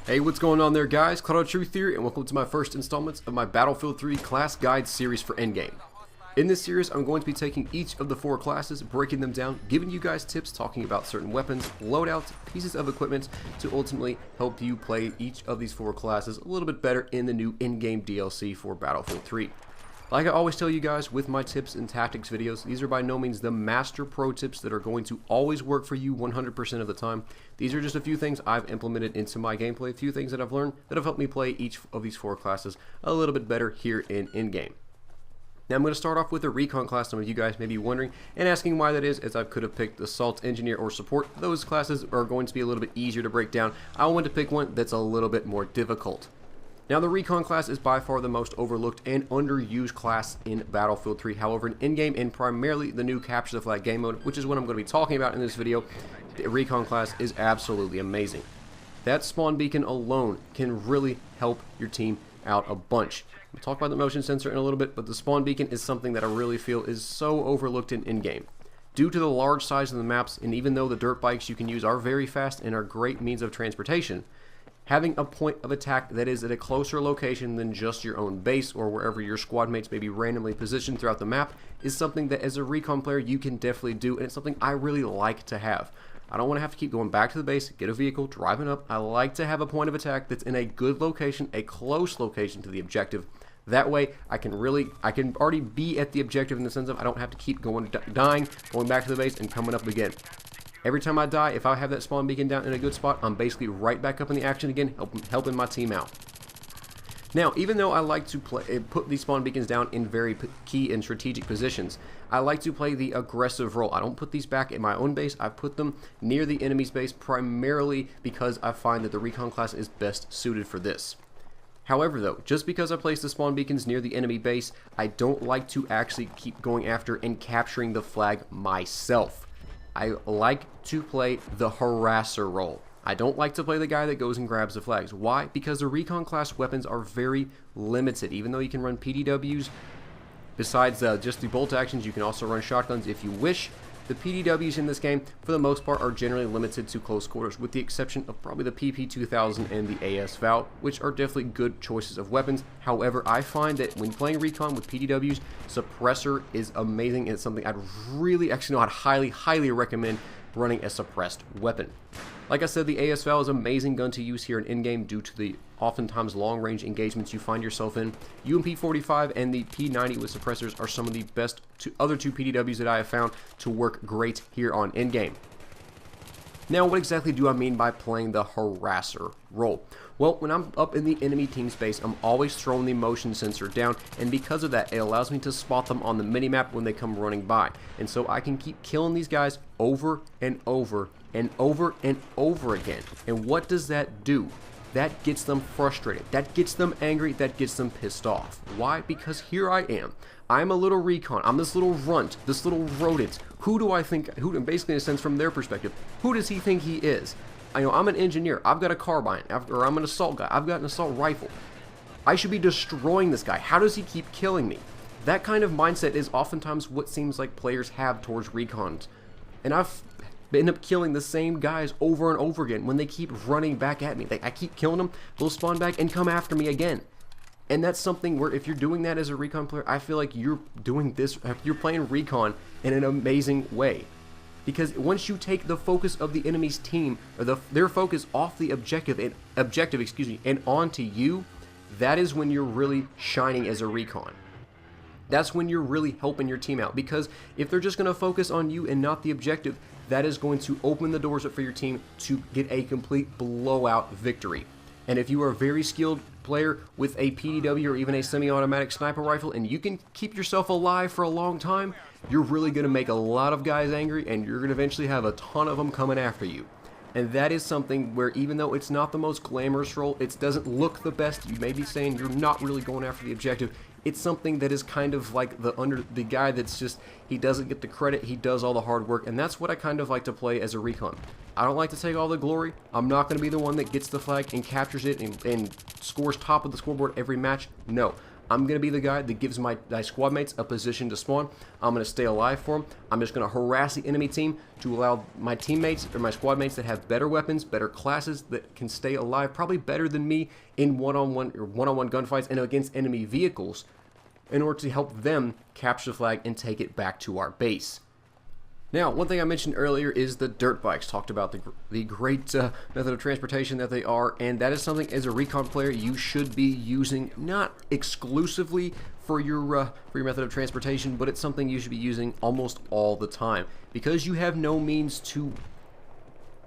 Hey, what's going on there, guys? Loadout Truth here, and welcome to my first installment of my Battlefield 3 class guide series for Endgame. In this series, I'm going to be taking each of the 4 classes, breaking them down, giving you guys tips talking about certain weapons, loadouts, pieces of equipment to ultimately help you play each of these 4 classes a little bit better in the new in-game DLC for Battlefield 3. Like I always tell you guys with my tips and tactics videos, these are by no means the master pro tips that are going to always work for you 100% of the time. These are just a few things I've implemented into my gameplay, a few things that I've learned that have helped me play each of these 4 classes a little bit better here in in-game. Now I'm going to start off with the Recon class. Some of you guys may be wondering and asking why that is, as I could have picked Assault, Engineer, or Support. Those classes are going to be a little bit easier to break down. I wanted to pick one that's a little bit more difficult. Now the Recon class is by far the most overlooked and underused class in Battlefield 3. However, in in-game and primarily the new Capture the Flag game mode, which is what I'm going to be talking about in this video, the Recon class is absolutely amazing. That spawn beacon alone can really help your team out a bunch. We'll talk about the motion sensor in a little bit, but the spawn beacon is something that I really feel is so overlooked in in-game. Due to the large size of the maps, and even though the dirt bikes you can use are very fast and are great means of transportation, having a point of attack that is at a closer location than just your own base or wherever your squad mates may be randomly positioned throughout the map is something that as a Recon player you can definitely do, and it's something I really like to have. I don't want to have to keep going back to the base, get a vehicle, driving up. I like to have a point of attack that's in a good location, a close location to the objective. That way I can already be at the objective in the sense of I don't have to keep dying, going back to the base and coming up again. Every time I die, if I have that spawn beacon down in a good spot, I'm basically right back up in the action again, helping my team out. Now, even though I like to put these spawn beacons down in very key and strategic positions, I like to play the aggressive role. I don't put these back in my own base, I put them near the enemy's base primarily because I find that the Recon class is best suited for this. However though, just because I place the spawn beacons near the enemy base, I don't like to actually keep going after and capturing the flag myself. I like to play the harasser role. I don't like to play the guy that goes and grabs the flags. Why? Because the Recon class weapons are very limited. Even though you can run PDWs, besides just the bolt actions, you can also run shotguns if you wish. The PDWs in this game, for the most part, are generally limited to close quarters, with the exception of probably the PP2000 and the AS Val, which are definitely good choices of weapons. However, I find that when playing Recon with PDWs, Suppressor is amazing, and it's something I'd highly recommend running a suppressed weapon. Like I said, the AS Val is an amazing gun to use here in in-game due to the oftentimes long-range engagements you find yourself in. UMP45 and the P90 with suppressors are some of the best other two PDWs that I have found to work great here on in-game. Now, what exactly do I mean by playing the harasser role? Well, when I'm up in the enemy team space, I'm always throwing the motion sensor down, and because of that, it allows me to spot them on the minimap when they come running by. And so I can keep killing these guys over and over and over and over again. And what does that do? That gets them frustrated, that gets them angry, that gets them pissed off. Why? Because here I am. I'm a little Recon, I'm this little runt, this little rodent. Who do I think, basically in a sense from their perspective, who does he think he is? I'm an engineer, I've got a carbine, or I'm an assault guy, I've got an assault rifle. I should be destroying this guy. How does he keep killing me? That kind of mindset is oftentimes what seems like players have towards Recons. And I've end up killing the same guys over and over again when they keep running back at me. I keep killing them, they'll spawn back and come after me again. And that's something where if you're doing that as a Recon player, I feel like you're doing this, you're playing Recon in an amazing way. Because once you take the focus of the enemy's team, or their focus off the objective and onto you, that is when you're really shining as a Recon. That's when you're really helping your team out, because if they're just going to focus on you and not the objective, that is going to open the doors up for your team to get a complete blowout victory. And if you are a very skilled player with a PDW or even a semi-automatic sniper rifle and you can keep yourself alive for a long time, you're really going to make a lot of guys angry, and you're going to eventually have a ton of them coming after you. And that is something where, even though it's not the most glamorous role, it doesn't look the best, you may be saying you're not really going after the objective, it's something that is kind of like the guy that's just, he doesn't get the credit, he does all the hard work, and that's what I kind of like to play as a Recon. I don't like to take all the glory. I'm not going to be the one that gets the flag and captures it and scores top of the scoreboard every match. No. I'm going to be the guy that gives my squad mates a position to spawn. I'm going to stay alive for them. I'm just going to harass the enemy team to allow my teammates or my squad mates that have better weapons, better classes, that can stay alive, probably better than me in one-on-one gunfights and against enemy vehicles, in order to help them capture the flag and take it back to our base. Now, one thing I mentioned earlier is the dirt bikes. Talked about the great method of transportation that they are, and that is something as a Recon player you should be using, not exclusively for your method of transportation, but it's something you should be using almost all the time, because you have no means to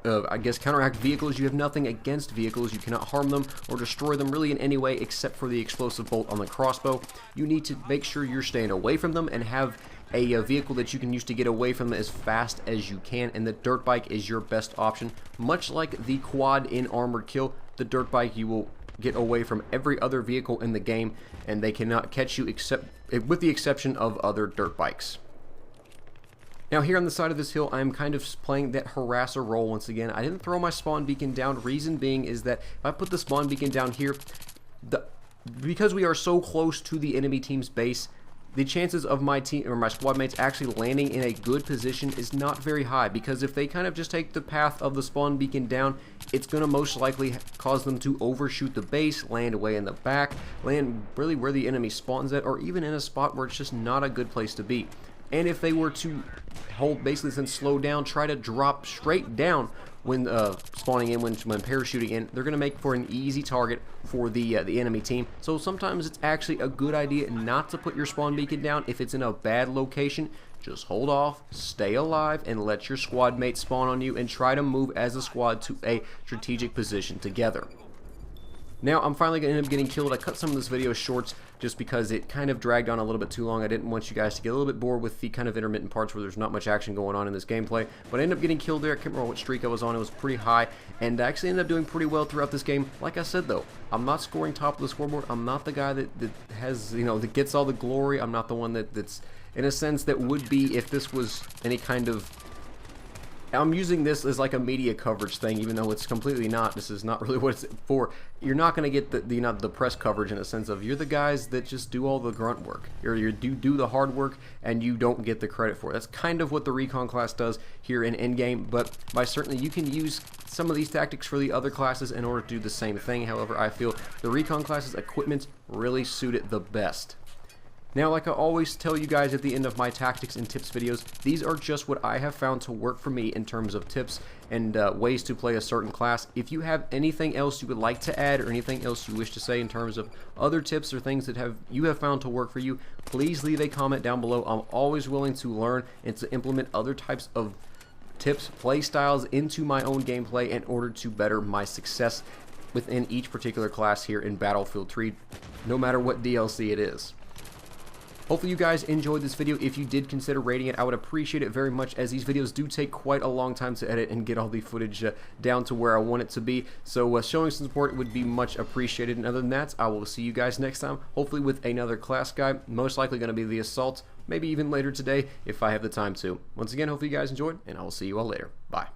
I guess counteract vehicles. You have nothing against vehicles. You cannot harm them or destroy them really in any way except for the explosive bolt on the crossbow. You need to make sure you're staying away from them and have a vehicle that you can use to get away from them as fast as you can, and the dirt bike is your best option. Much like the quad in Armored Kill, the dirt bike, you will get away from every other vehicle in the game, and they cannot catch you except with the exception of other dirt bikes. Now here on the side of this hill, I'm kind of playing that harasser role once again. I didn't throw my spawn beacon down. Reason being is that if I put the spawn beacon down here, because we are so close to the enemy team's base, the chances of my team or my squad mates actually landing in a good position is not very high, because if they kind of just take the path of the spawn beacon down, it's going to most likely cause them to overshoot the base, land away in the back, land really where the enemy spawns at, or even in a spot where it's just not a good place to be. And if they were to hold basically and slow down, try to drop straight down when spawning in, when parachuting in, they're going to make for an easy target for the enemy team. So sometimes it's actually a good idea not to put your spawn beacon down if it's in a bad location. Just hold off, stay alive, and let your squad mates spawn on you, and try to move as a squad to a strategic position together. Now, I'm finally going to end up getting killed. I cut some of this video short just because it kind of dragged on a little bit too long. I didn't want you guys to get a little bit bored with the kind of intermittent parts where there's not much action going on in this gameplay. But I ended up getting killed there. I can't remember what streak I was on. It was pretty high, and I actually ended up doing pretty well throughout this game. Like I said, though, I'm not scoring top of the scoreboard. I'm not the guy that has, you know, that gets all the glory. I'm not the one that's, in a sense, that would be if this was any kind of... I'm using this as like a media coverage thing, even though it's completely not. This is not really what it's for. You're not going to get the press coverage in a sense of you're the guys that just do all the grunt work. You do the hard work, and you don't get the credit for it. That's kind of what the Recon class does here in Endgame, but certainly you can use some of these tactics for the other classes in order to do the same thing. However, I feel the Recon class's equipment really suit it the best. Now, like I always tell you guys at the end of my tactics and tips videos, these are just what I have found to work for me in terms of tips and ways to play a certain class. If you have anything else you would like to add or anything else you wish to say in terms of other tips or things that you have found to work for you, please leave a comment down below. I'm always willing to learn and to implement other types of tips, play styles into my own gameplay in order to better my success within each particular class here in Battlefield 3, no matter what DLC it is. Hopefully you guys enjoyed this video. If you did, consider rating it. I would appreciate it very much, as these videos do take quite a long time to edit and get all the footage down to where I want it to be. So showing some support would be much appreciated. And other than that, I will see you guys next time, hopefully with another class guide. Most likely going to be the Assault, maybe even later today if I have the time to. Once again, hopefully you guys enjoyed, and I will see you all later. Bye.